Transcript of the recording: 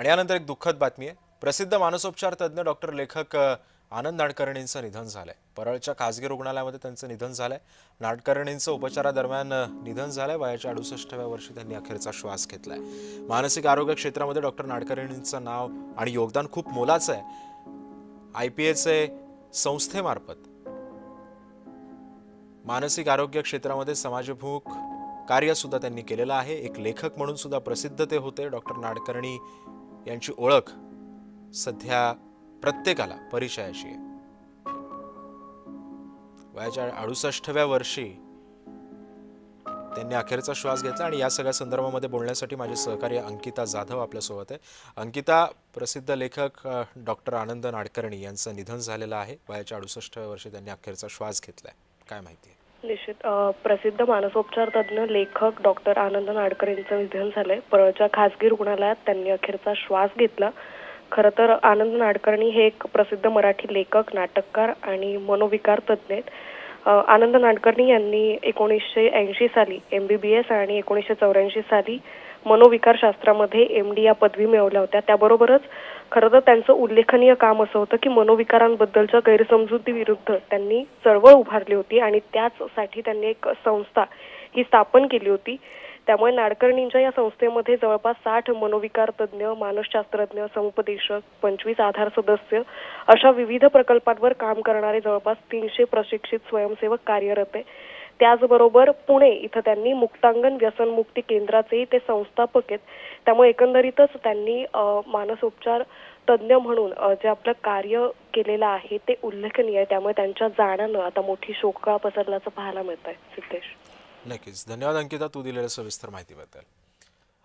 आणि यानंतर एक दुःखद बातमी आहे। प्रसिद्ध मानसोपचार तज्ञ डॉक्टर लेखक आनंद नाडकर्णींचं निधन झालंय। परळच्या खासगी रुग्णालयामध्ये त्यांचं निधन झालंय। नाडकर्णींचं उपचारादरम्यान निधन झालंय। वयाच्या 68व्या वर्षी त्यांनी अखेरचा श्वास घेतलाय। मानसिक आरोग्य क्षेत्रामध्ये डॉक्टर नाडकर्णींचं नाव आणि योगदान खूप मोलाचं आहे। IPAचे संस्थेमार्फत मानसिक आरोग्य क्षेत्रामध्ये समाजभिमुख कार्य सुद्धा त्यांनी केलेलं आहे। एक लेखक म्हणून सुद्धा प्रसिद्ध ते होते। डॉक्टर नाडकर्णी यांची ओळख सध्या प्रत्येकाला परिचयाची आहे। वयाच्या 68व्या वर्षी त्यांनी अखेरचा श्वास घेतला आणि या सगळ्या संदर्भामध्ये बोलण्यासाठी माझे सहकारी अंकिता जाधव आपल्या सोबत आहे। अंकिता, प्रसिद्ध लेखक डॉक्टर आनंद नाडकर्णी यांचं निधन झालेलं आहे। वयाच्या 68व्या वर्षी त्यांनी अखेरचा श्वास घेतलाय, काय माहिती आहे? निश्चित प्रसिद्ध मानसोपचार तज्ञ लेखक डॉक्टर आनंद नाडकर्णींचं निधन झालंय। परळच्या खासगी रुग्णालयात त्यांनी अखेरचा श्वास घेतला। खरं तर आनंद नाडकर्णी हे एक प्रसिद्ध मराठी लेखक, नाटककार आणि मनोविकार तज्ञ आहेत। आनंद नाडकर्णी यांनी 1980 साली MBBS आणि 1984 साली मनोविकार शास्त्रामध्ये MD या पदवी मिळवल्या होत्या। त्याबरोबरच खरं तर त्यांचं उल्लेखनीय काम असं होतं की मनोविकारांबद्दलच्या गैरसमजुती विरुद्ध त्यांनी चळवळ उभारली होती आणि त्याचसाठी त्यांनी एक संस्था ही स्थापन केली होती। त्यामुळे नाडकर्णींच्या या संस्थेमध्ये जवळपास 60 मनोविकार तज्ञ, मानसशास्त्रज्ञ, समुपदेशक, 25 आधार सदस्य अशा विविध प्रकल्पांवर काम करणारे जवळपास 300 प्रशिक्षित स्वयंसेवक कार्यरत आहे। त्याचबरोबर पुणे इथं त्यांनी मुक्तांगण व्यसनमुक्ती केंद्राचे ते संस्थापक आहेत। त्यामुळे एकंदरीतच त्यांनी मानसोपचार तज्ञ म्हणून जे आपलं कार्य केलेलं आहे ते उल्लेखनीय आहे। त्यामुळे त्यांच्या जाण्यानं आता मोठी शोककळा पसरल्याचं पाहायला मिळतंय। सिद्धेश, नक्कीच धन्यवाद अंकिता, तू दिलेल्या सविस्तर माहितीबद्दल।